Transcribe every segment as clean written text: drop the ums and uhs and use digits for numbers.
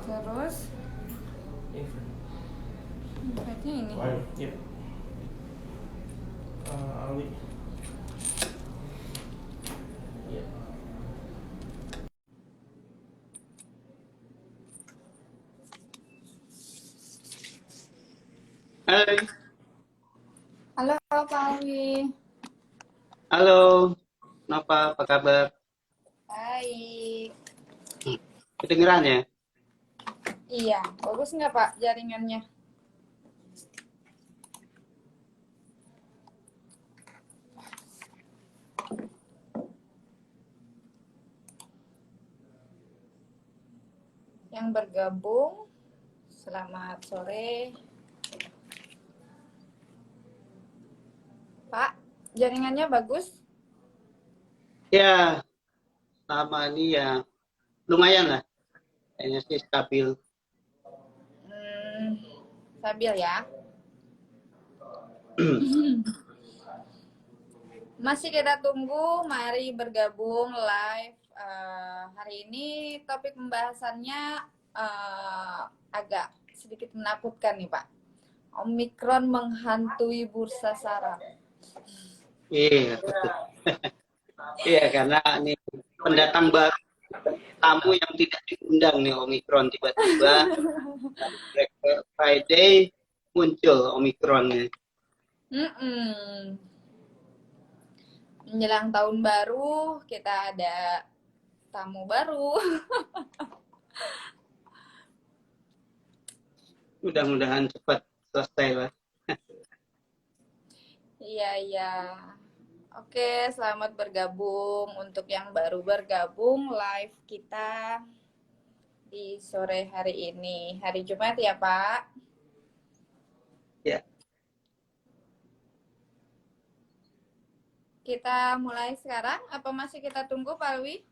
Terus berarti ini. Ya. Alwi. Ya. Hai, Halo Pak Alwi. halo, Nova, apa kabar? Baik. Kedengeran ya? Iya, bagus nggak Pak jaringannya? Yang bergabung, selamat sore. Pak, jaringannya bagus? Ya, selama ini ya lumayan lah, kayaknya sih stabil. Hmm, stabil ya. Masih kita tunggu, mari bergabung live. Hari ini topik pembahasannya agak sedikit menakutkan nih Pak. Omikron menghantui bursa saham. Iya, betul. Iya, karena ini pendatang baru, tamu yang tidak diundang nih Omikron tiba-tiba Black Friday muncul Omikronnya. Menjelang tahun baru, kita ada tamu baru. Mudah-mudahan cepat selesai lah. Iya, iya. Oke, selamat bergabung. Untuk yang baru bergabung, live kita di sore hari ini. Hari Jumat ya, Pak? Ya, Kita mulai sekarang, apa masih kita tunggu, Pak Alwi?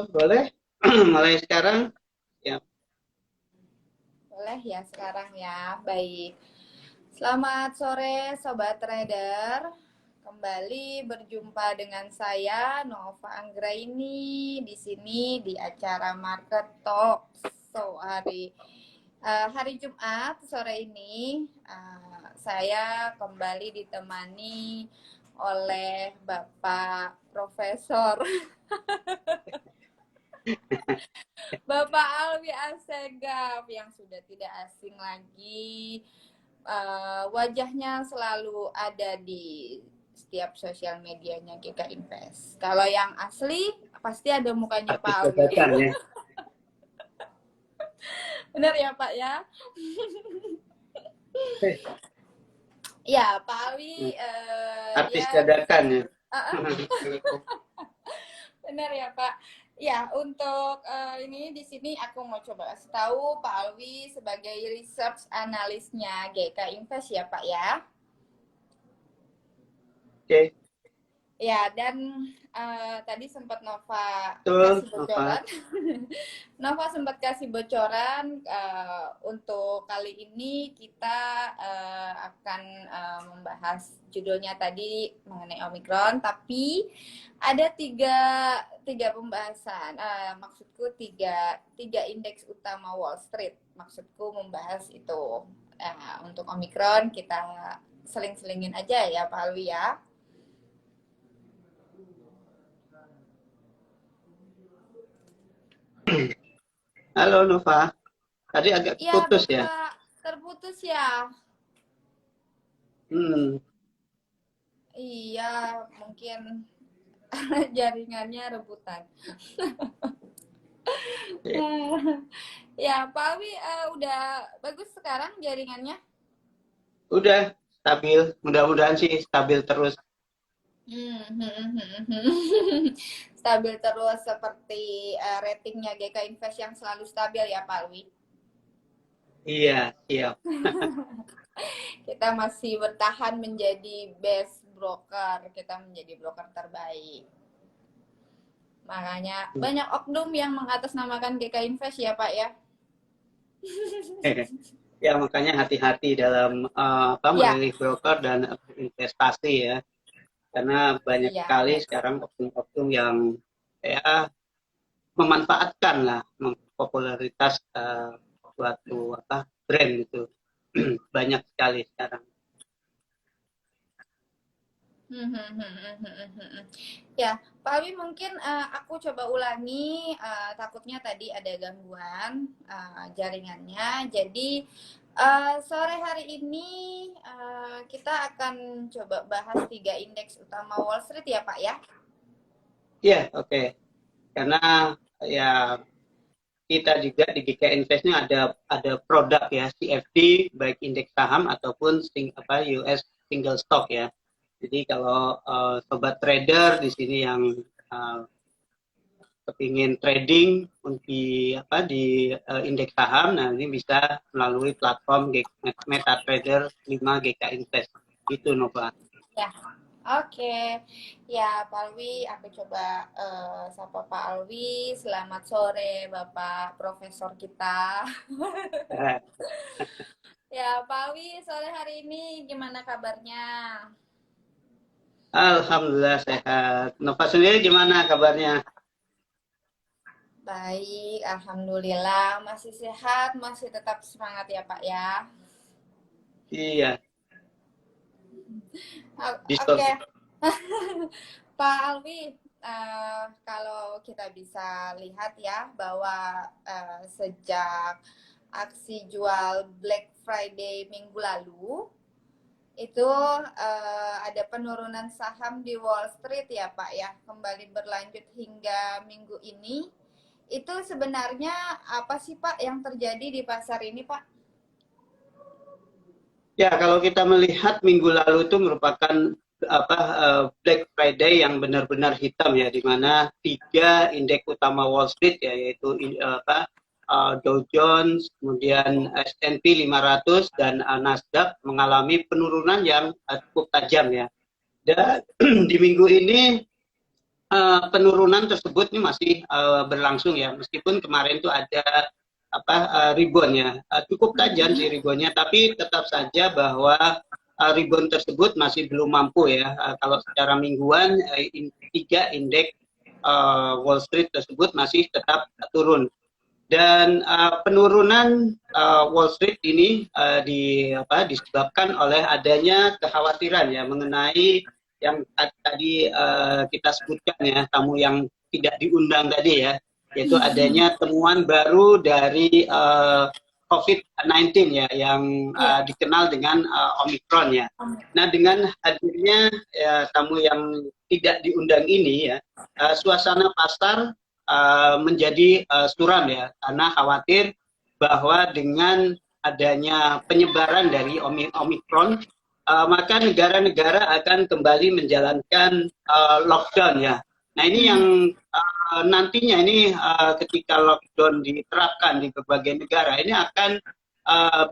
boleh mulai sekarang. Ya, Boleh ya sekarang ya, baik. Selamat sore Sobat Trader. Kembali berjumpa dengan saya Nova Anggraini di sini di acara Market Talk. So hari Jumat sore ini saya kembali ditemani oleh Bapak Profesor Bapak Alwi Assegaf yang sudah tidak asing lagi. Wajahnya selalu ada di setiap sosial medianya GK Invest. Kalau yang asli pasti ada mukanya artis Pak Alwi. dadakan ya. Benar ya Pak ya? Ya Pak Alwi Artis ya dadakan ya. benar ya Pak. Ya, untuk ini di sini aku mau coba kasih tahu Pak Alwi sebagai research analisnya GK Invest ya Pak ya. Oke, Ya, dan tadi sempat Nova betul, kasih Nova. bocoran. Nova sempat kasih bocoran untuk kali ini kita akan membahas judulnya tadi mengenai Omicron, tapi ada tiga pembahasan. Maksudku tiga indeks utama Wall Street. Maksudku membahas itu. Untuk Omicron kita seling-selingin aja ya Pak Alwi ya. Halo Nova, tadi agak Iya, putus ya. Bapak, terputus ya. Iya, mungkin jaringannya rebutan. Oke. Ya, Pak Awi udah bagus sekarang jaringannya. Udah stabil, mudah-mudahan sih stabil terus. Stabil terus seperti ratingnya GK Invest yang selalu stabil ya, Pak Awi. Iya, siap. Kita masih bertahan menjadi best broker, kita menjadi broker terbaik. Makanya banyak oknum yang mengatasnamakan GK Invest ya Pak ya. Ya makanya hati-hati dalam memilih broker dan investasi ya. Karena banyak sekali sekarang oknum-oknum yang ya memanfaatkan lah popularitas suatu brand itu banyak sekali sekarang. Ya, Pak Alwi mungkin aku coba ulangi, takutnya tadi ada gangguan jaringannya. Jadi sore hari ini kita akan coba bahas 3 indeks utama Wall Street ya Pak ya? Iya, oke. Karena ya kita juga di GK Invest-nya ada produk ya, CFD baik indeks saham ataupun US single stock ya. Jadi kalau sobat trader di sini yang kepingin trading di indeks saham, nah ini bisa melalui platform MetaTrader 5 GK Invest. Gitu Nova. Ya. Oke, ya Pak Alwi, aku coba sapa Pak Alwi. Selamat sore Bapak Profesor kita. Ya Pak Alwi, sore hari ini gimana kabarnya? Alhamdulillah sehat. Nova sendiri gimana kabarnya? Baik, alhamdulillah masih sehat, masih tetap semangat ya Pak ya. Iya. Oke. Pak Alwi, kalau kita bisa lihat ya bahwa sejak aksi jual Black Friday minggu lalu itu ada penurunan saham di Wall Street ya Pak ya, kembali berlanjut hingga minggu ini. Itu sebenarnya apa sih Pak yang terjadi di pasar ini Pak? Ya, kalau kita melihat minggu lalu itu merupakan Black Friday yang benar-benar hitam ya, di mana 3 indeks utama Wall Street ya, yaitu Dow Jones, kemudian S&P 500 dan Nasdaq mengalami penurunan yang cukup tajam ya. Dan di minggu ini penurunan tersebut ini masih berlangsung ya, meskipun kemarin itu ada rebound ya, cukup tajam sih reboundnya, tapi tetap saja bahwa rebound tersebut masih belum mampu ya. Kalau secara mingguan 3 indeks Wall Street tersebut masih tetap turun. Dan penurunan Wall Street ini disebabkan oleh adanya kekhawatiran ya mengenai yang tadi kita sebutkan ya, tamu yang tidak diundang tadi ya, yaitu adanya temuan baru dari COVID-19 ya, yang dikenal dengan Omicron ya. Nah, dengan hadirnya tamu yang tidak diundang ini ya, suasana pasar menjadi suram ya, karena khawatir bahwa dengan adanya penyebaran dari Omicron, maka negara-negara akan kembali menjalankan lockdown ya. Nah, ini yang nantinya ini ketika lockdown diterapkan di berbagai negara, ini akan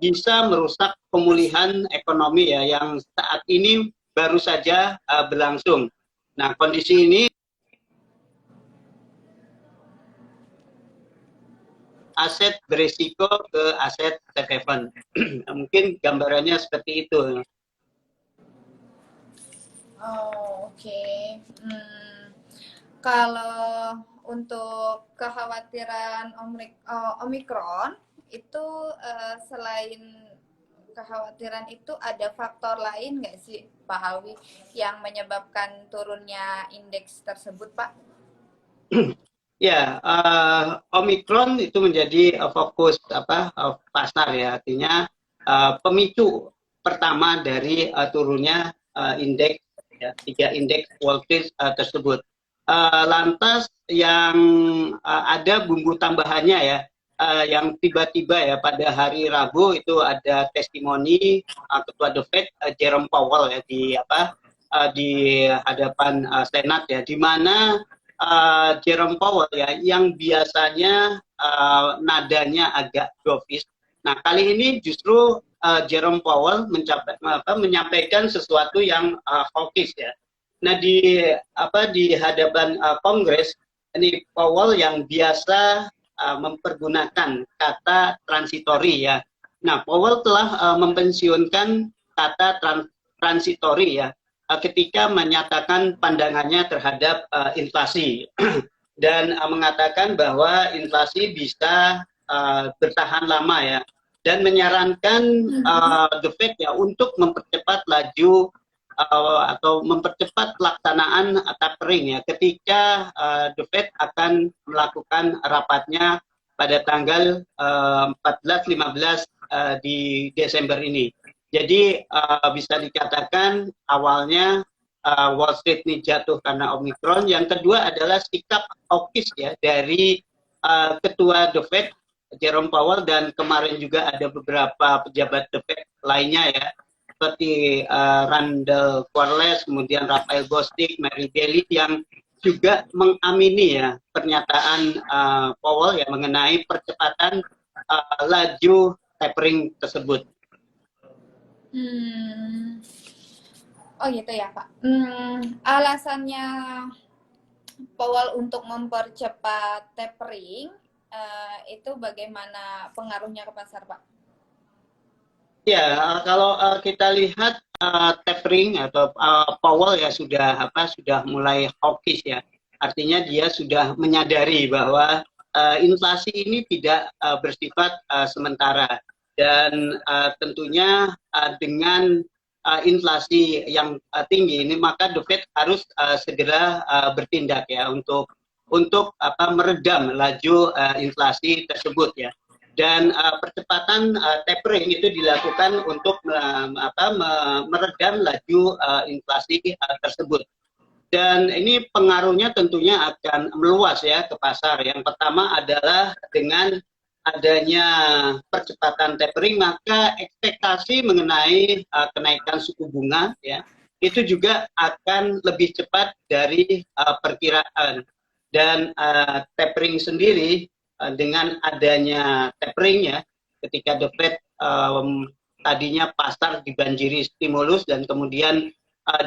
bisa merusak pemulihan ekonomi ya, yang saat ini baru saja berlangsung. Nah, kondisi ini aset berisiko ke aset safe haven. Mungkin gambarannya seperti itu. Oh, oke. Kalau untuk kekhawatiran Omicron itu selain kekhawatiran itu ada faktor lain nggak sih Pak Alwi yang menyebabkan turunnya indeks tersebut Pak? Ya, Omicron itu menjadi fokus pasar ya, artinya pemicu pertama dari turunnya indeks ya, 3 indeks Wall Street tersebut. Lantas yang ada bumbu tambahannya ya, yang tiba-tiba ya pada hari Rabu itu ada testimoni Ketua The Fed Jerome Powell ya di hadapan Senat ya, di mana Jerome Powell ya, yang biasanya nadanya agak dovish. Nah, kali ini justru Jerome Powell menyampaikan sesuatu yang hawkish ya. Nah, di hadapan Kongres, ini Powell yang biasa mempergunakan kata transitori ya. Nah, Powell telah mempensiunkan kata transitori ya, ketika menyatakan pandangannya terhadap inflasi. dan mengatakan bahwa inflasi bisa bertahan lama ya, dan menyarankan The Fed ya untuk mempercepat laju atau mempercepat pelaksanaan tapering ya ketika The Fed akan melakukan rapatnya pada tanggal 14-15 di Desember ini. Jadi bisa dikatakan awalnya Wall Street ini jatuh karena Omicron. Yang kedua adalah sikap hawkish ya dari ketua The Fed Jerome Powell, dan kemarin juga ada beberapa pejabat The Fed lainnya ya, seperti Randall Quarles, kemudian Raphael Bostic, Mary Daly, yang juga mengamini ya pernyataan Powell ya mengenai percepatan laju tapering tersebut. Oh gitu ya Pak. Alasannya Powell untuk mempercepat tapering itu bagaimana pengaruhnya ke pasar Pak? Ya, kalau kita lihat tapering atau Powell ya sudah mulai hawkish ya. Artinya dia sudah menyadari bahwa inflasi ini tidak bersifat sementara, dan tentunya dengan inflasi yang tinggi ini maka The Fed harus segera bertindak ya untuk meredam laju inflasi tersebut ya. Dan percepatan tapering itu dilakukan untuk meredam laju inflasi tersebut. Dan ini pengaruhnya tentunya akan meluas ya ke pasar. Yang pertama adalah dengan adanya percepatan tapering, maka ekspektasi mengenai kenaikan suku bunga ya itu juga akan lebih cepat dari perkiraan. Dan tapering sendiri dengan adanya tapering ya, ketika The Fed tadinya pasar dibanjiri stimulus dan kemudian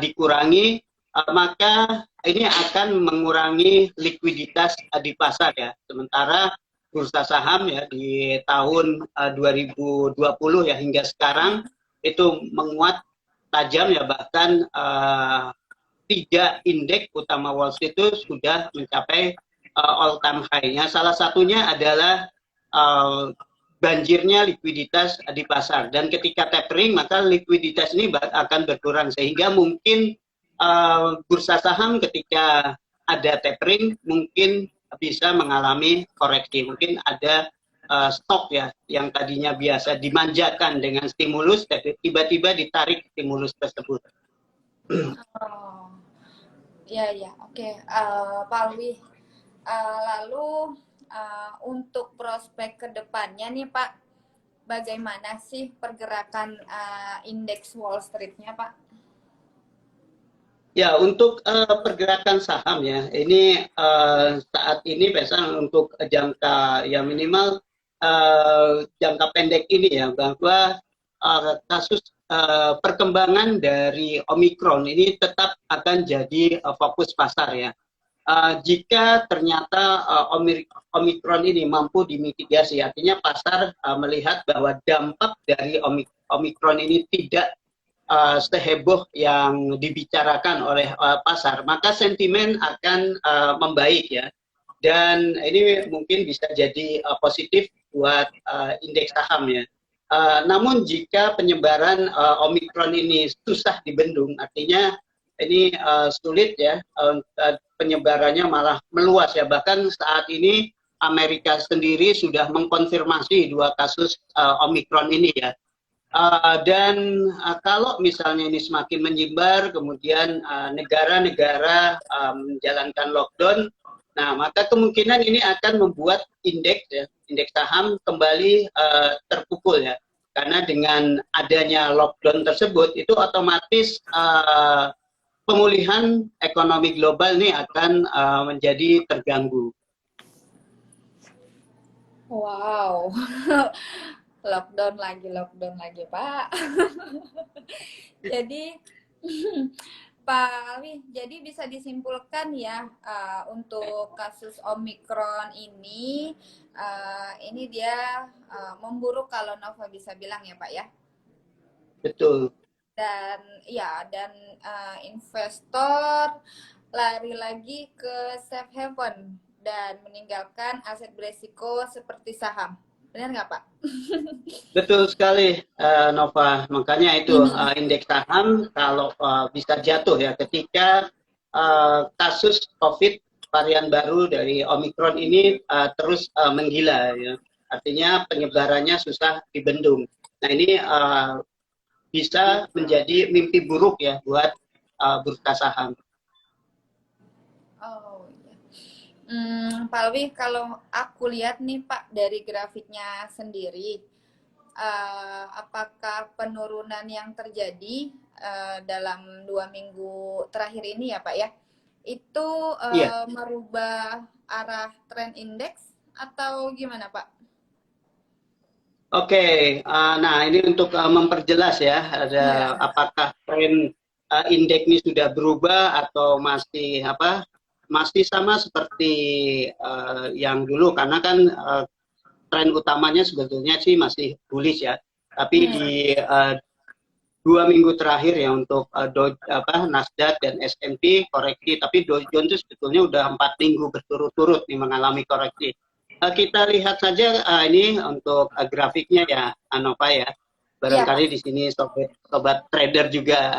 dikurangi, maka ini akan mengurangi likuiditas di pasar ya. Sementara bursa saham ya di tahun 2020 ya hingga sekarang itu menguat tajam ya, bahkan 3 indeks utama Wall Street itu sudah mencapai all time high-nya. Salah satunya adalah banjirnya likuiditas di pasar, dan ketika tapering maka likuiditas ini akan berkurang, sehingga mungkin bursa saham ketika ada tapering mungkin bisa mengalami koreksi. Mungkin ada stok ya yang tadinya biasa dimanjakan dengan stimulus, tapi tiba-tiba ditarik stimulus tersebut. Oh, ya ya, oke. Pak Alwi, lalu untuk prospek kedepannya nih Pak, bagaimana sih pergerakan indeks Wall Street-nya Pak? Ya, untuk pergerakan saham ya, ini saat ini biasanya untuk jangka ya minimal jangka pendek ini ya, bahwa kasus perkembangan dari Omicron ini tetap akan jadi fokus pasar ya. Jika ternyata Omicron ini mampu dimitigasi, artinya pasar melihat bahwa dampak dari Omicron ini tidak seheboh yang dibicarakan oleh pasar, maka sentimen akan membaik ya. Dan ini mungkin bisa jadi positif buat indeks saham ya. Namun jika penyebaran Omicron ini susah dibendung, artinya ini sulit ya, penyebarannya malah meluas ya. Bahkan saat ini Amerika sendiri sudah mengkonfirmasi 2 kasus Omicron ini ya. Dan kalau misalnya ini semakin menyebar, kemudian negara-negara menjalankan lockdown, nah maka kemungkinan ini akan membuat indeks ya, indeks saham kembali terpukul ya, karena dengan adanya lockdown tersebut itu otomatis pemulihan ekonomi global ini akan menjadi terganggu. Wow, lockdown lagi Pak. Jadi Pak Alwi, jadi bisa disimpulkan ya untuk kasus Omicron ini dia memburuk kalau Nova bisa bilang ya Pak ya. Betul. Dan investor lari lagi ke safe haven dan meninggalkan aset beresiko seperti saham. Benar nggak, Pak? Betul sekali, Nova. Makanya itu indeks saham kalau bisa jatuh ya ketika kasus COVID varian baru dari Omikron ini terus menggila ya. Artinya penyebarannya susah dibendung. Nah ini bisa menjadi mimpi buruk ya buat bursa saham. Oh iya. Pak Alwi, kalau aku lihat nih Pak dari grafiknya sendiri, apakah penurunan yang terjadi dalam 2 minggu terakhir ini ya Pak ya, itu Iya. merubah arah tren indeks atau gimana Pak? Oke, nah ini untuk memperjelas ya, Iya. apakah tren indeks ini sudah berubah atau masih masih sama seperti yang dulu, karena kan tren utamanya sebetulnya sih masih bullish ya, tapi di 2 minggu terakhir ya untuk Nasdaq dan S&P koreksi, tapi Dow Jones itu sebetulnya udah 4 minggu berturut-turut nih mengalami koreksi. Kita lihat saja ini untuk grafiknya ya, Anova ya. Iya Pak. Barangkali di sini sobat trader juga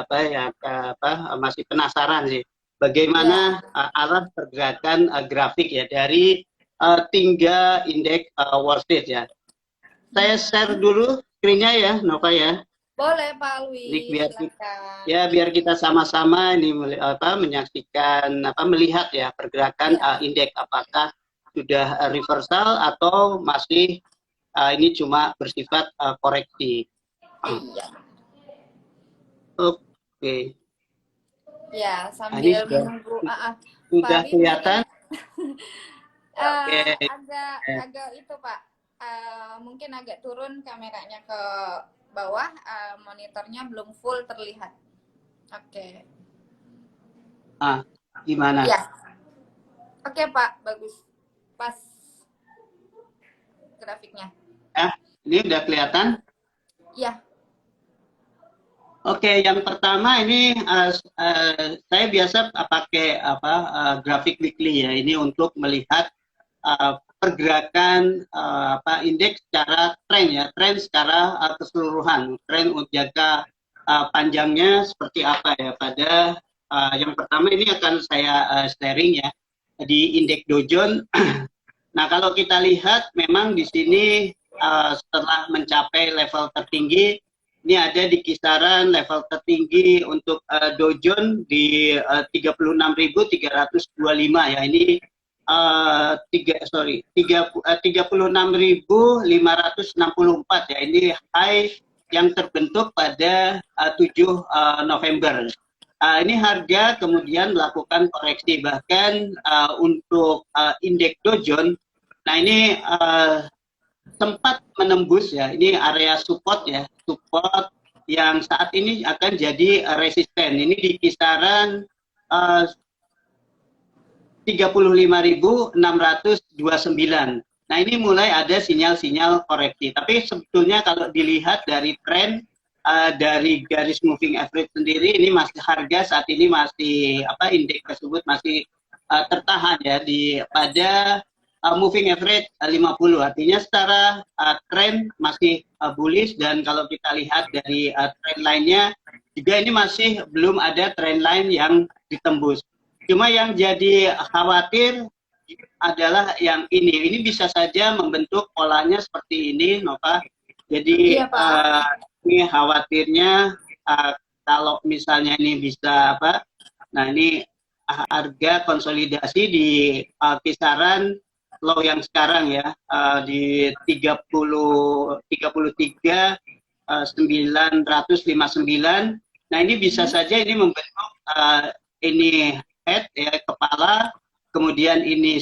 masih penasaran sih bagaimana Iya. arah pergerakan grafik ya dari tiga indeks Wall Street ya. Saya share dulu screen-nya ya, Nova ya. Boleh Pak Jadi Alwi, silakan. biar kita sama-sama ini menyaksikan melihat ya pergerakan Iya. indeks apakah sudah reversal atau masih ini cuma bersifat koreksi. Iya. Oke. Ya, Nah, ini sambil menunggu Pak sudah Alwi kelihatan. mungkin Oke. agak itu Pak, mungkin agak turun kameranya ke bawah, monitornya belum full terlihat. Oke. Gimana? Ya, oke Pak, bagus, pas grafiknya. Ini udah kelihatan. Ya. Oke, yang pertama ini saya biasa pakai grafik weekly ya. Ini untuk melihat pergerakan indeks secara tren ya, tren secara keseluruhan, tren untuk jangka panjangnya seperti apa ya. Pada yang pertama ini akan saya sharing ya di indeks Dow Jones. Nah kalau kita lihat memang di sini setelah mencapai level tertinggi, ini ada di kisaran level tertinggi untuk Dow Jones di 36.325 ya. Ini 36.564 ya. Ini high yang terbentuk pada 7 November. Ini harga kemudian melakukan koreksi, bahkan untuk indeks Dow Jones. Nah ini sempat menembus ya, ini area support ya, support yang saat ini akan jadi resisten. Ini di kisaran 35.629. Nah ini mulai ada sinyal-sinyal koreksi. Tapi sebetulnya kalau dilihat dari tren dari garis moving average sendiri, ini masih harga saat ini masih indeks tersebut masih tertahan ya pada moving average 50. Artinya secara tren masih bullish, dan kalau kita lihat dari trend line-nya juga ini masih belum ada trend line yang ditembus. Cuma yang jadi khawatir adalah yang ini bisa saja membentuk polanya seperti ini, Nova. Jadi Iya, Pak. ini khawatirnya kalau misalnya ini bisa nah ini harga konsolidasi di kisaran low yang sekarang ya, di 33.959. Nah ini bisa saja ini membentuk ini head ya, kepala, kemudian ini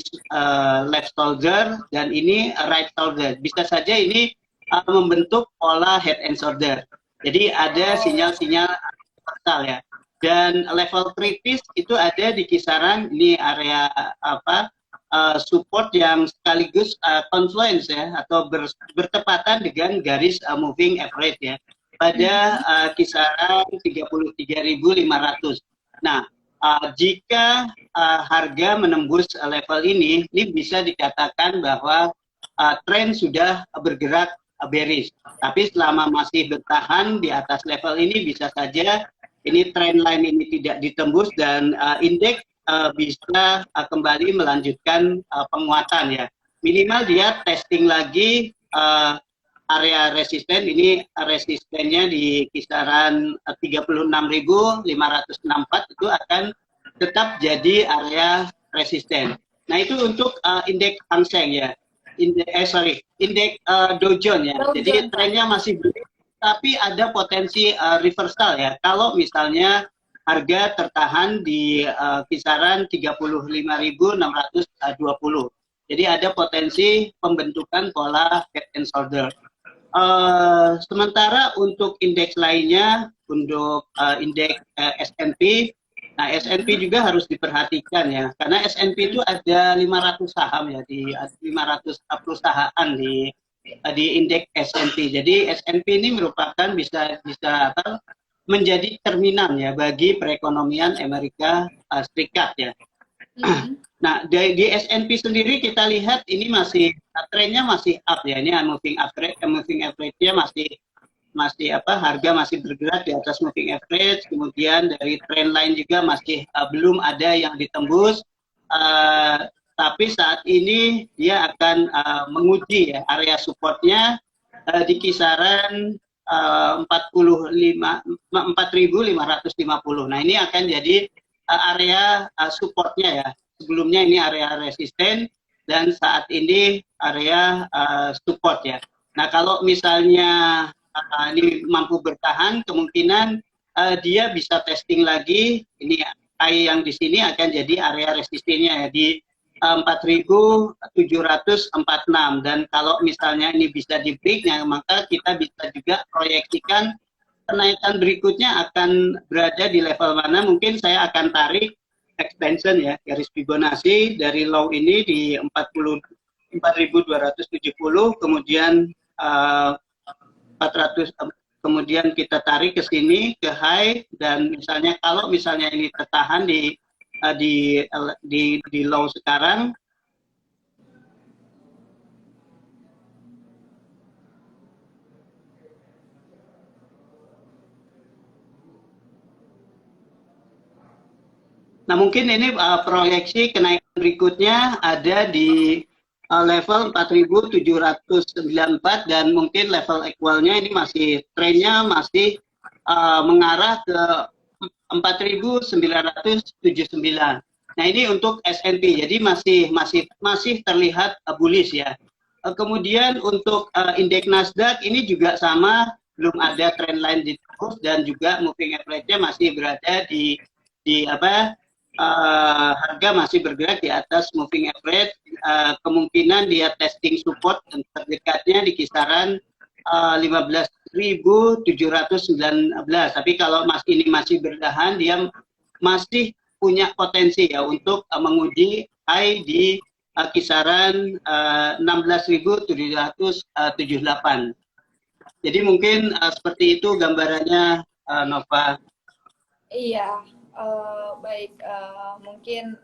left shoulder, dan ini right shoulder. Bisa saja ini membentuk pola head and shoulder. Jadi ada sinyal-sinyal reversal ya. Dan level kritis itu ada di kisaran ini area support yang sekaligus confluence ya, atau bertepatan dengan garis moving average ya, pada kisaran 33.500. Nah, Jika harga menembus level ini bisa dikatakan bahwa tren sudah bergerak bearish. Tapi selama masih bertahan di atas level ini, bisa saja ini trend line ini tidak ditembus dan indeks bisa kembali melanjutkan penguatan ya. Minimal dia testing lagi area resisten. Ini resistennya di kisaran 36.564 itu akan tetap jadi area resisten. Nah itu untuk indeks Hang Seng ya. Indeks Dow Jones ya. Jadi trennya masih bearish, tapi ada potensi reversal ya. Kalau misalnya harga tertahan di kisaran 35.620. Jadi ada potensi pembentukan pola head and shoulder. Sementara untuk indeks lainnya, untuk indeks S&P, nah S&P juga harus diperhatikan ya, karena S&P itu ada 500 saham ya, di 500 perusahaan di indeks S&P. Jadi S&P ini merupakan bisa menjadi cerminan ya bagi perekonomian Amerika Serikat ya. Nah, di S&P sendiri kita lihat ini masih trennya masih up ya. Ini moving average-nya masih harga masih bergerak di atas moving average. Kemudian dari trend line juga masih belum ada yang ditembus. Tapi saat ini dia akan menguji ya area supportnya di kisaran 4.550. Nah, ini akan jadi area supportnya ya. Sebelumnya ini area resisten dan saat ini area support ya. Nah, kalau misalnya ini mampu bertahan, kemungkinan dia bisa testing lagi. Ini high yang di sini akan jadi area resistennya ya di 4.746, dan kalau misalnya ini bisa di breaknya, maka kita bisa juga proyeksikan kenaikan berikutnya akan berada di level mana. Mungkin saya akan tarik extension ya, garis Fibonacci dari low ini di 4.270, kemudian 400, kemudian kita tarik ke sini ke high, dan misalnya kalau misalnya ini tertahan di low sekarang, nah mungkin ini proyeksi kenaikan berikutnya ada di level 4.794, dan mungkin level equalnya ini masih trennya masih mengarah ke 4.979. Nah ini untuk S&P, jadi masih terlihat bullish ya. Kemudian untuk indeks Nasdaq ini juga sama, belum ada trend line di terus, dan juga moving average-nya masih berada di harga masih bergerak di atas moving average. Kemungkinan dia testing support dan terdekatnya di kisaran 15.719. Tapi kalau ini masih bertahan, dia masih punya potensi ya untuk menguji high di kisaran 16.778. Jadi mungkin seperti itu gambarannya, Nova. Iya, baik. Mungkin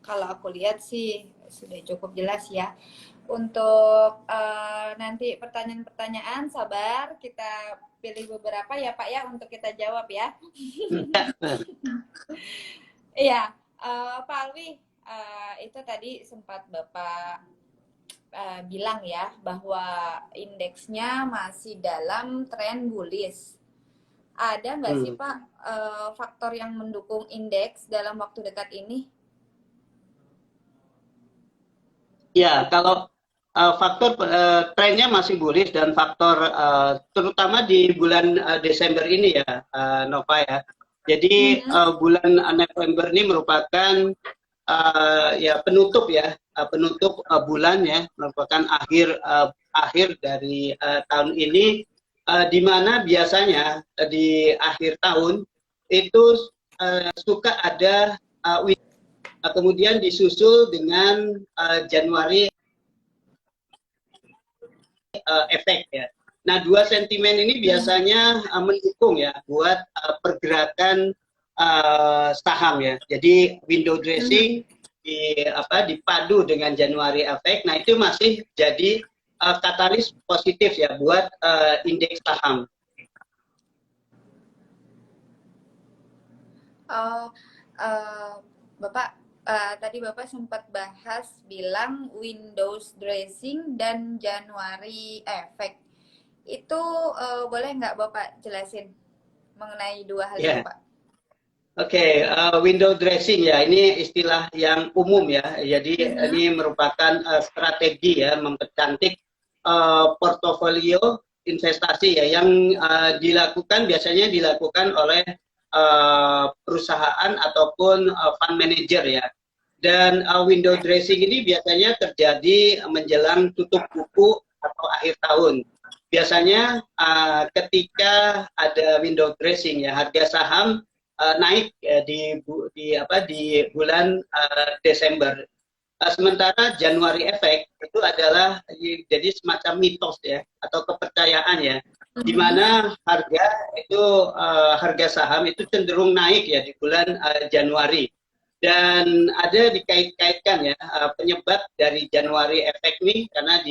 kalau aku lihat sih sudah cukup jelas ya. Untuk nanti pertanyaan-pertanyaan, sabar, kita pilih beberapa ya Pak ya untuk kita jawab ya. Iya, Pak Alwi, itu tadi sempat Bapak bilang ya bahwa indeksnya masih dalam tren bullish. Ada nggak sih Pak faktor yang mendukung indeks dalam waktu dekat ini? Ya, kalau faktor trennya masih bullish, dan faktor terutama di bulan Desember ini ya, Nova ya. Jadi bulan November ini merupakan ya penutup ya, penutup bulan ya, merupakan akhir dari tahun ini, di mana biasanya di akhir tahun itu suka ada kemudian disusul dengan Januari efek ya. Nah, dua sentimen ini biasanya mendukung ya buat pergerakan saham ya. Jadi window dressing dipadu dengan Januari efek. Nah, itu masih jadi katalis positif ya buat indeks saham. Oh, Bapak, tadi Bapak sempat bahas bilang Windows dressing dan Januari efek. Itu boleh nggak Bapak jelasin mengenai dua hal itu, Ya. Pak? Oke, window dressing ya, ini istilah yang umum ya. Jadi ini merupakan strategi ya mempercantik portofolio investasi ya yang biasanya dilakukan oleh perusahaan ataupun fund manager ya. Dan window dressing ini biasanya terjadi menjelang tutup buku atau akhir tahun. Biasanya ketika ada window dressing ya, harga saham naik ya, di bulan Desember. Sementara Januari efek itu adalah jadi semacam mitos ya atau kepercayaan ya, di mana harga saham itu cenderung naik ya di bulan Januari, dan ada dikait-kaitkan ya penyebab dari Januari efek nih karena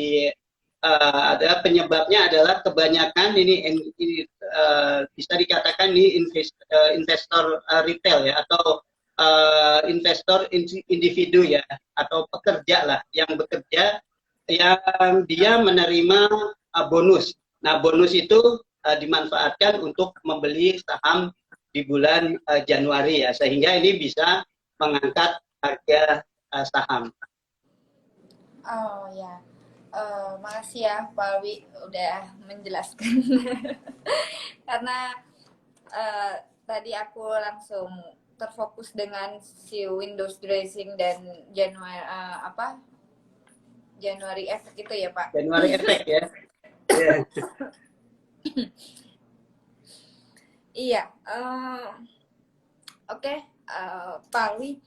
ada penyebabnya adalah kebanyakan bisa dikatakan ini investor retail ya atau investor individu ya atau pekerja lah yang bekerja yang dia menerima bonus. Nah, bonus itu dimanfaatkan untuk membeli saham di bulan Januari ya, sehingga ini bisa mengangkat harga saham. Oh ya, makasih ya Pak Alwi udah menjelaskan. Karena tadi aku langsung terfokus dengan si Windows dressing dan Januari efek itu ya Pak. Januari efek ya. Yeah. Iya, oke, Pak Alwi,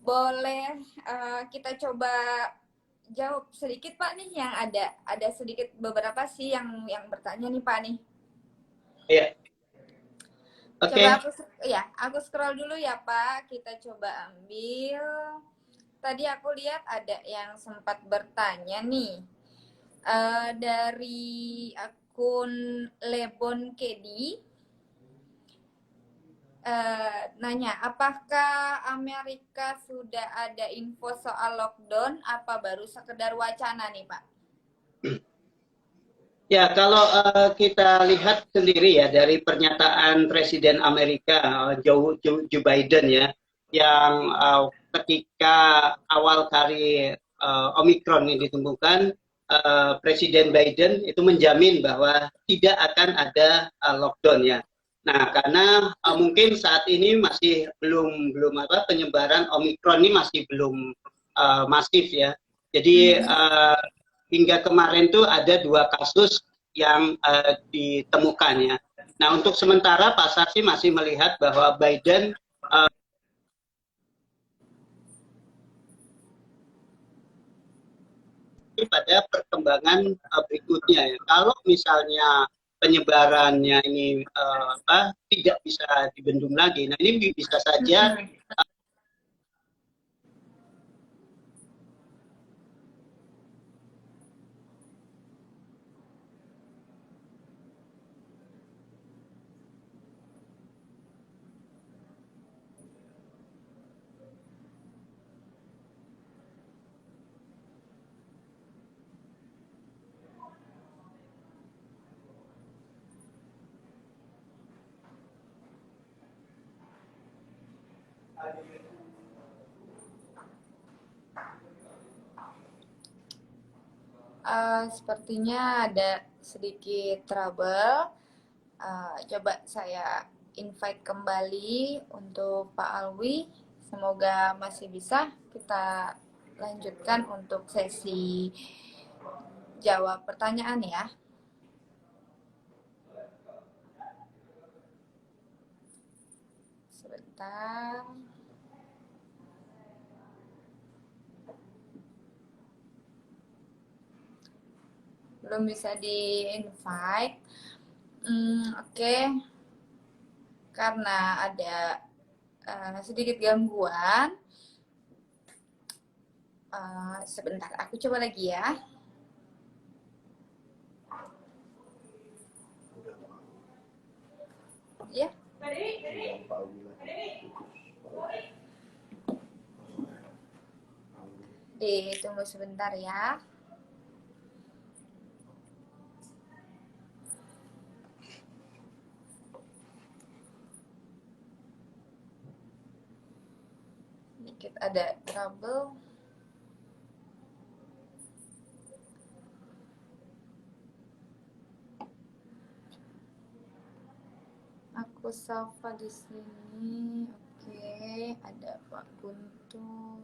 boleh kita coba jawab sedikit Pak nih yang ada sedikit beberapa sih yang bertanya nih Pak nih. Iya. Oke. Coba aku scroll dulu ya Pak. Kita coba ambil. Tadi aku lihat ada yang sempat bertanya nih dari akun Lebon Kedi. Nanya, apakah Amerika sudah ada info soal lockdown? Apa baru sekedar wacana nih Pak? Ya, kalau kita lihat sendiri ya dari pernyataan Presiden Amerika Joe Biden ya, yang ketika awal kali Omikron ini ditemukan, Presiden Biden itu menjamin bahwa tidak akan ada lockdown ya. Nah, karena mungkin saat ini masih belum penyebaran Omikron ini masih belum masif ya. Jadi hingga kemarin tuh ada 2 kasus yang ditemukan ya. Nah, untuk sementara pasar sih masih melihat bahwa Biden pada perkembangan berikutnya ya. Kalau misalnya penyebarannya ini tidak bisa dibendung lagi, nah ini bisa saja sepertinya ada sedikit trouble. Coba saya invite kembali untuk Pak Alwi. Semoga masih bisa kita lanjutkan untuk sesi jawab pertanyaan ya. Sebentar. Belum bisa di-invite. Oke. Karena ada sedikit gangguan. Sebentar, aku coba lagi ya. Ya. Ditunggu sebentar ya. Dikit ada trouble. Aku sapa di sini. Oke, ada Pak Guntur.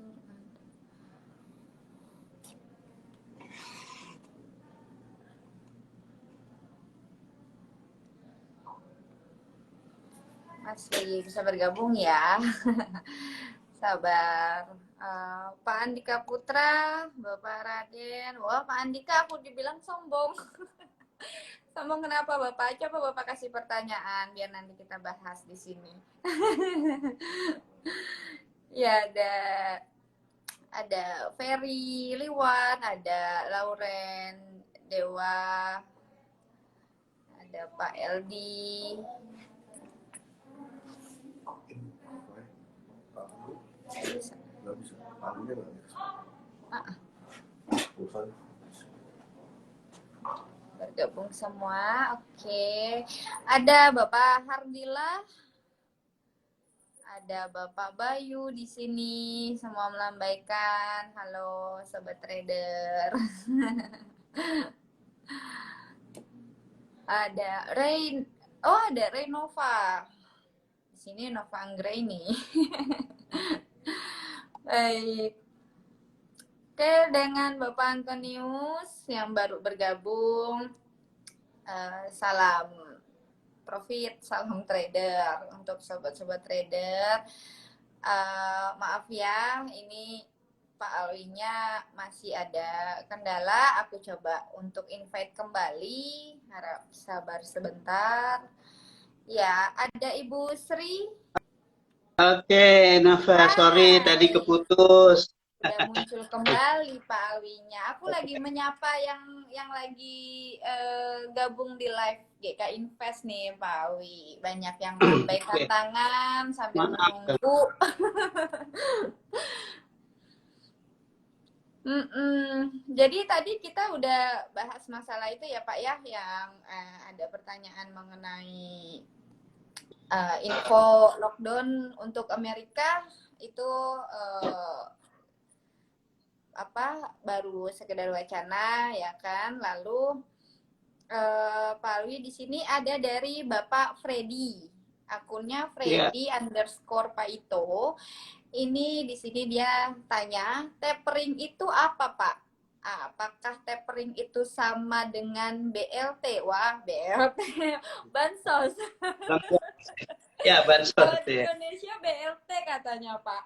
Masih bisa bergabung ya. Sabar. Pak Andika Putra, Bapak Raden. Wah, Pak Andika aku dibilang sombong. Sombong kenapa Bapak? Coba Bapak kasih pertanyaan biar nanti kita bahas di sini. Ya, ada Ferry Liwan, ada Lauren Dewa, ada Pak Eldi. Nggak bisa. Palunya nggak bisa. Bergabung semua, oke. Ada Bapak Hardila, ada Bapak Bayu di sini, semua melambaikan. Halo Sobat Trader. Ada ada Renova. Di sini Nova Anggraini. Baik. Oke, dengan Bapak Antonius yang baru bergabung, salam profit, salam trader untuk sobat-sobat trader. Maaf ya, ini Pak Alwinya masih ada kendala. Aku coba untuk invite kembali. Harap sabar sebentar. Ya, ada Ibu Sri. Oke, Nova, sorry tadi keputus. Udah muncul kembali Pak Alwinya. Aku lagi menyapa yang lagi gabung di live GK Invest nih Pak Alwi. Banyak yang melambaikan tangan sambil menunggu. Jadi tadi kita udah bahas masalah itu ya Pak ya, yang ada pertanyaan mengenai info lockdown untuk Amerika itu baru sekedar wacana ya kan. Lalu Pak Alwi di sini ada dari Bapak Freddy, akunnya Freddy _ Pak Ito. Ini di sini dia tanya, tapering itu apa Pak? Apakah tapering itu sama dengan BLT? Wah, BLT, bansos. Ya, bansos. Di Indonesia BLT katanya Pak.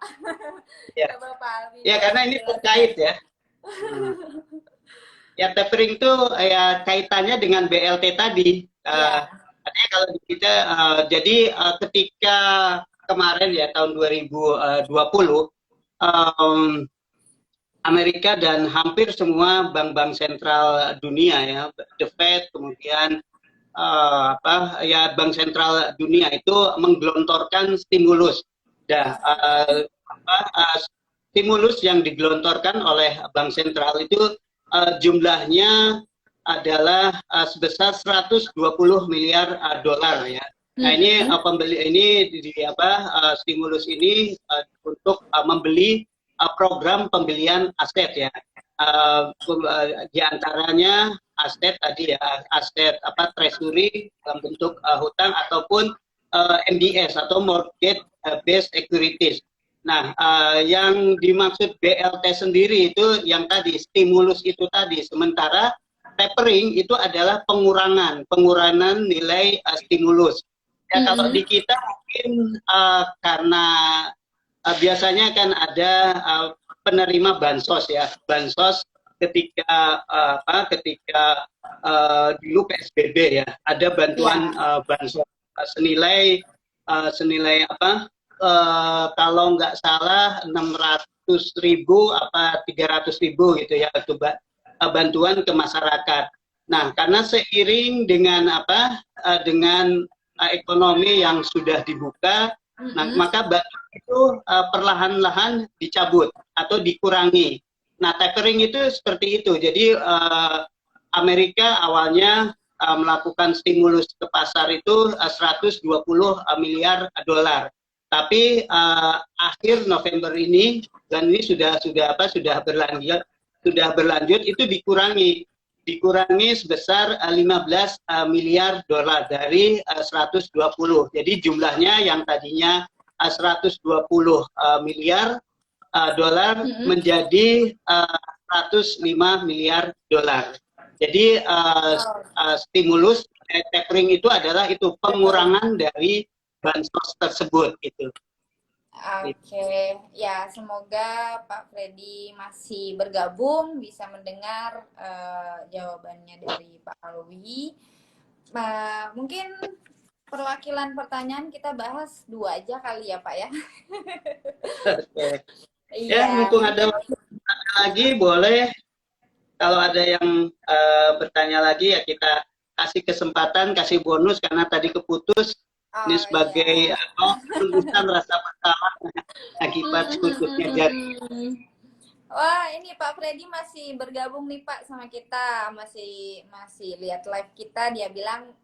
Ya, Coba Pak Alwi. Ya, karena ini terkait ya. Ya, tapering itu ya kaitannya dengan BLT tadi. Artinya kalau kita jadi ketika kemarin ya tahun 2020 Amerika dan hampir semua bank-bank sentral dunia ya, The Fed, kemudian bank sentral dunia itu menggelontorkan stimulus. Stimulus yang digelontorkan oleh bank sentral itu jumlahnya adalah sebesar 120 miliar dolar ya. Nah, ini stimulus ini untuk membeli program pembelian aset ya. Di antaranya aset tadi ya, aset treasury dalam bentuk hutang ataupun MBS atau mortgage based securities. Nah, yang dimaksud BLT sendiri itu yang tadi stimulus itu tadi, sementara tapering itu adalah pengurangan nilai stimulus. Ya, kalau di kita mungkin karena biasanya kan ada penerima bansos ya, bansos ketika dulu PSBB ya, ada bantuan bansos senilai kalau nggak salah 600.000 apa 300.000 gitu ya, itu bantuan ke masyarakat. Nah, karena seiring dengan dengan ekonomi yang sudah dibuka, nah, maka bantuan itu perlahan-lahan dicabut atau dikurangi. Nah, tapering itu seperti itu. Jadi Amerika awalnya melakukan stimulus ke pasar itu 120 miliar dolar. Tapi akhir November ini, dan ini sudah berlanjut itu dikurangi sebesar 15 miliar dolar dari 120. Jadi jumlahnya yang tadinya 120 miliar dolar menjadi 105 miliar dolar. Jadi stimulus tapering itu adalah itu pengurangan dari bansos tersebut gitu. Oke, ya semoga Pak Freddy masih bergabung, bisa mendengar jawabannya dari Pak Alwi. Mungkin perwakilan pertanyaan kita bahas 2 aja kali ya Pak ya. Ya, mumpung ada lagi boleh. Kalau ada yang bertanya lagi ya kita kasih kesempatan, kasih bonus karena tadi keputus. Ini sebagai penebusan rasa bersalah akibat putusnya jari. Wah, ini Pak Freddy masih bergabung nih Pak sama kita, masih lihat live kita. Dia bilang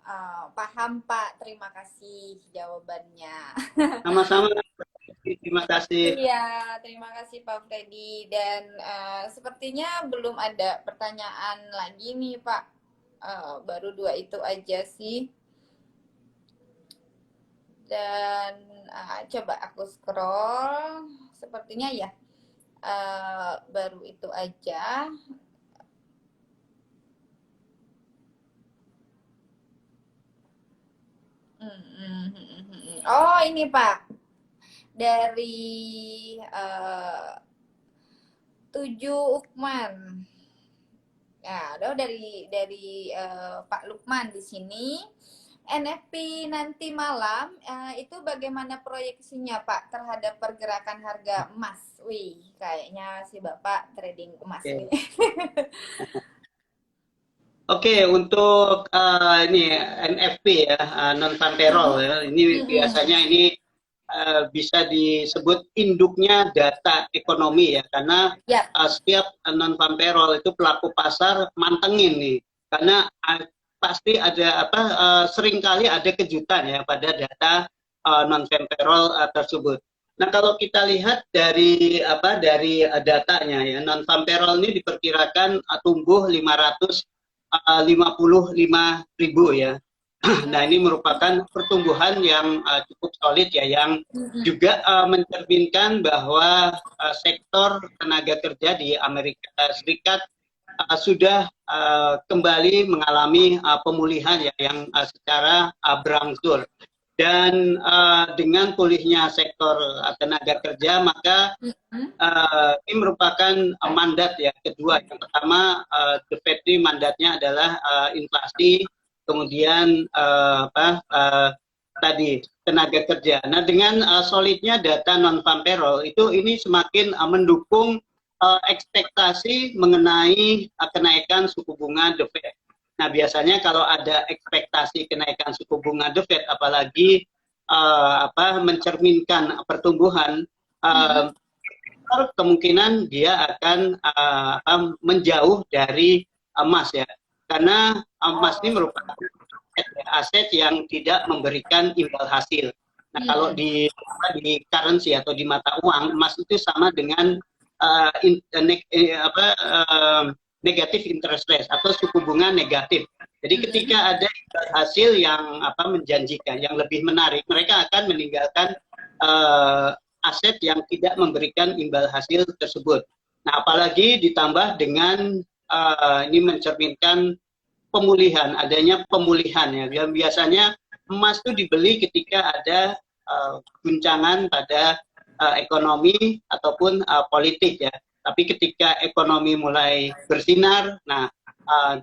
paham Pak, terima kasih jawabannya. Sama-sama, terima kasih. Iya, terima kasih Pak Freddy. Dan sepertinya belum ada pertanyaan lagi nih Pak. Baru 2 itu aja sih. Dan coba aku scroll, sepertinya ya baru itu aja. Oh ini Pak, dari 7 Ukman. Ya, dari Pak Lukman di sini. NFP nanti malam itu bagaimana proyeksinya Pak terhadap pergerakan harga emas? Wih, kayaknya si Bapak trading emas nih. Oke, untuk ini NFP ya, non farm payroll ya. Ini biasanya ini bisa disebut induknya data ekonomi ya, karena setiap non farm payroll itu pelaku pasar mantengin nih, karena pasti ada seringkali ada kejutan ya pada data non farm payroll tersebut. Nah, kalau kita lihat dari datanya ya, non farm payroll ini diperkirakan tumbuh 555.000 ya. Nah, ini merupakan pertumbuhan yang cukup solid ya, yang juga mencerminkan bahwa sektor tenaga kerja di Amerika Serikat sudah kembali mengalami pemulihan ya, yang secara berangsur. Dan dengan pulihnya sektor tenaga kerja, maka ini merupakan mandat ya kedua. Yang pertama, The Fed ini mandatnya adalah inflasi, kemudian tadi tenaga kerja. Nah, dengan solidnya data non farm payroll ini semakin mendukung ekspektasi mengenai kenaikan suku bunga The Fed. Nah, biasanya kalau ada ekspektasi kenaikan suku bunga The Fed, apalagi mencerminkan pertumbuhan, kemungkinan dia akan menjauh dari emas ya, karena emas ini merupakan aset yang tidak memberikan imbal hasil. Nah, kalau di currency atau di mata uang, emas itu sama dengan negatif interest rate atau suku bunga negatif. Jadi ketika ada hasil yang menjanjikan, yang lebih menarik, mereka akan meninggalkan aset yang tidak memberikan imbal hasil tersebut. Nah, apalagi ditambah dengan ini mencerminkan pemulihan, adanya pemulihan ya. Biasanya emas itu dibeli ketika ada guncangan pada ekonomi ataupun politik ya. Tapi ketika ekonomi mulai bersinar, nah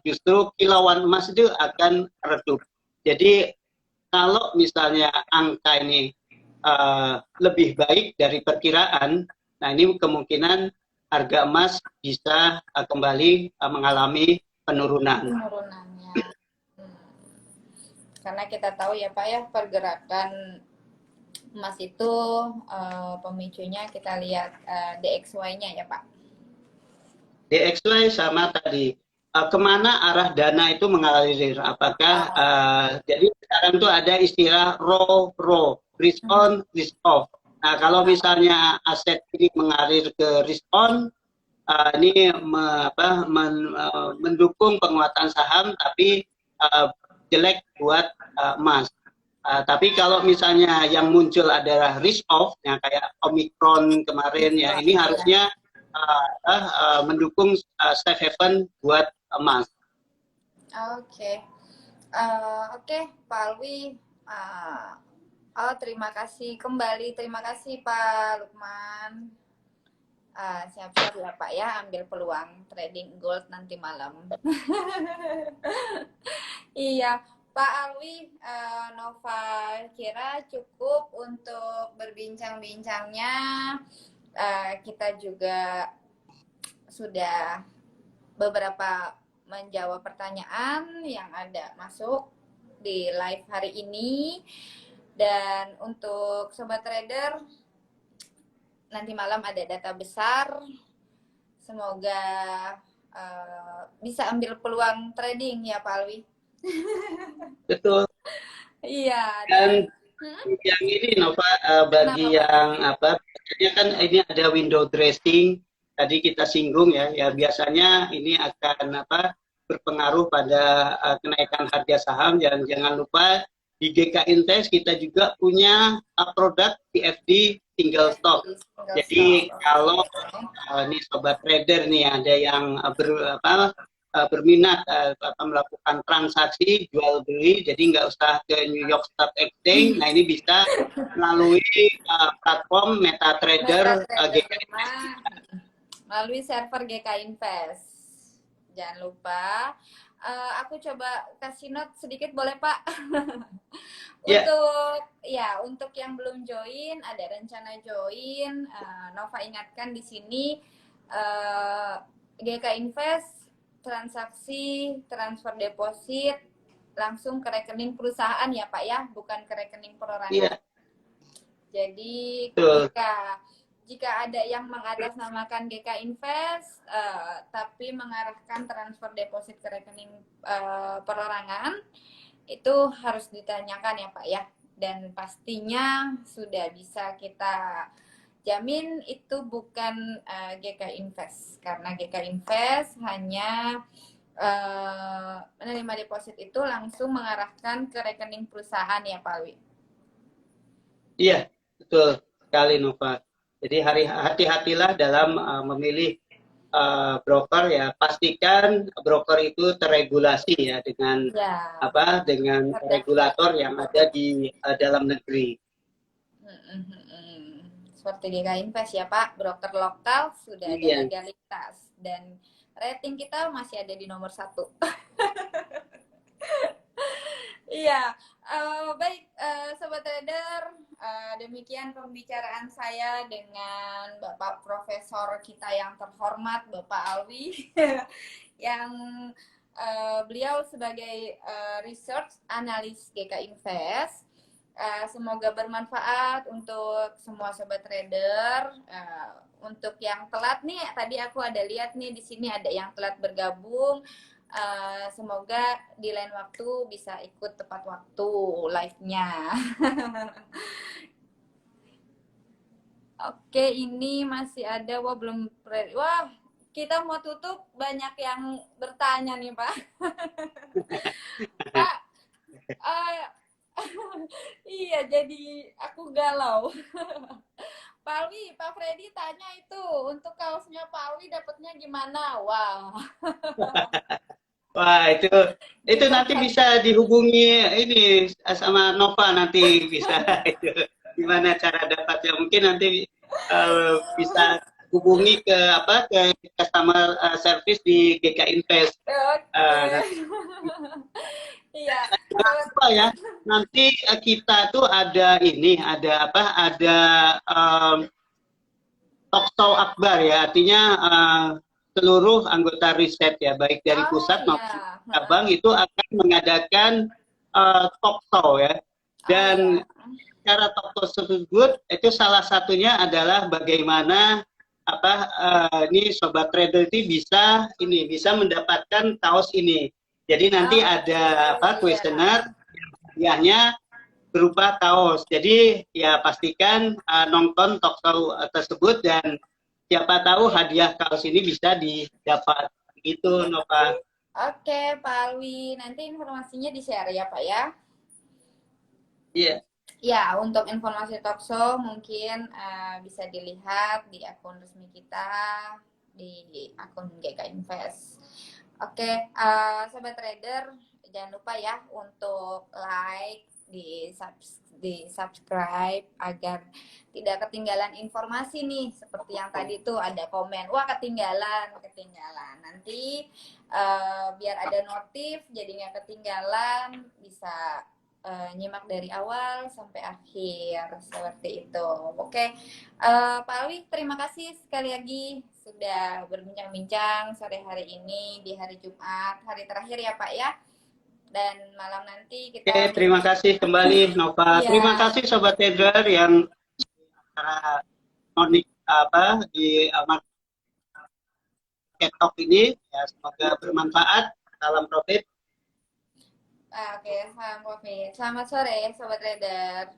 justru kilauan emas itu akan redup. Jadi kalau misalnya angka ini lebih baik dari perkiraan, nah ini kemungkinan harga emas bisa kembali mengalami penurunan. Penurunannya. Hmm. Karena kita tahu ya Pak ya, pergerakan emas itu pemicunya kita lihat DXY-nya ya Pak. DXY sama tadi, kemana arah dana itu mengalir? Apakah jadi sekarang tuh ada istilah row, risk on, risk off. Nah kalau misalnya aset ini mengalir ke risk on, ini mendukung penguatan saham, tapi jelek buat emas. Tapi kalau misalnya yang muncul adalah risk off, yang kayak Omicron kemarin, ya ini harusnya mendukung safe haven buat emas. Oke. Oke, Pak Alwi. Terima kasih kembali. Terima kasih Pak Lukman. Siap-siap ya Pak ya, ambil peluang trading gold nanti malam. Iya, Pak Alwi, Nova kira cukup untuk berbincang-bincangnya. Kita juga sudah beberapa menjawab pertanyaan yang ada masuk di live hari ini. Dan untuk sobat trader, nanti malam ada data besar. Semoga bisa ambil peluang trading ya Pak Alwi. Betul. Iya. Dan yang ini Nova, bagi yang biasanya kan ini ada window dressing. Tadi kita singgung ya biasanya ini akan berpengaruh pada kenaikan harga saham. Jangan lupa di GK Invest kita juga punya produk CFD single stock. Jadi kalau ini sobat trader nih ada yang berminat melakukan transaksi jual beli, jadi nggak usah ke New York Stock Exchange. Nah ini bisa melalui platform MetaTrader GK Invest, melalui server GK Invest. Jangan lupa. Aku coba kasih note sedikit boleh Pak? Untuk yang belum join, ada rencana join. Nova ingatkan di sini GK Invest transaksi transfer deposit langsung ke rekening perusahaan ya Pak ya, bukan ke rekening perorangan. Jadi jika ada yang mengatasnamakan GK Invest tapi mengarahkan transfer deposit ke rekening perorangan, itu harus ditanyakan ya Pak ya. Dan pastinya sudah bisa kita jamin itu bukan GK Invest, karena GK Invest hanya menerima deposit itu langsung mengarahkan ke rekening perusahaan ya Pak Alwi. Iya, betul sekali Nova. Jadi hati-hatilah dalam memilih broker ya. Pastikan broker itu terregulasi ya dengan dengan regulator yang ada di dalam negeri. Seperti GK Invest ya Pak, broker lokal sudah ada legalitas dan rating kita masih ada di nomor 1. Iya, baik sobat trader, demikian pembicaraan saya dengan Bapak Profesor kita yang terhormat Bapak Alwi yang beliau sebagai research analis GK Invest. Semoga bermanfaat untuk semua sobat trader. Untuk yang telat nih, tadi aku ada lihat nih di sini ada yang telat bergabung. Semoga di lain waktu bisa ikut tepat waktu live-nya. Oke, ini masih ada belum. Wah, kita mau tutup, banyak yang bertanya nih Pak. Pak, iya jadi aku galau. Pak Alwi, Pak Freddy tanya itu untuk kaosnya Pak Alwi dapatnya gimana? Wah. Wah, itu nanti bisa dihubungi ini sama Nova, nanti bisa itu gimana cara dapatnya, mungkin nanti bisa hubungi ke customer service di GK Invest. Iya. Jangan lupa ya, nanti kita tuh ada ini, ada apa? Ada talk show akbar ya, artinya seluruh anggota riset ya, baik dari Oh pusat maupun ya. cabang itu akan mengadakan talk show ya. Oh Dan ya. cara talk show tersebut itu salah satunya adalah bagaimana apa ini sobat trader ini bisa mendapatkan kaos ini. Jadi nanti ada apa Iya. kuesioner hadiahnya berupa kaos. Jadi ya pastikan nonton talk show tersebut dan siapa tahu hadiah kaos ini bisa didapat. Gitu, Nova. Oke, Pak Alwi. Nanti informasinya di-share ya, Pak ya. Iya. Ya, untuk informasi talkshow mungkin bisa dilihat di akun resmi kita, di akun GK Invest. Oke, Sobat Trader, jangan lupa ya untuk like, di subscribe agar tidak ketinggalan informasi nih. Seperti yang tadi tuh ada komen, wah ketinggalan. Nanti biar ada notif, jadi nggak ketinggalan, bisa nyimak dari awal sampai akhir seperti itu. Oke, Pak Alwi, terima kasih sekali lagi sudah berbincang-bincang sore hari ini di hari Jumat, hari terakhir ya Pak ya. Dan malam nanti kita. Oke, terima kasih kembali Nova. Ya. Terima kasih sobat trader yang nonik apa di market talk ini. Ya, semoga bermanfaat. Salam profit. Oke, salam profit. Selamat sore sobat trader.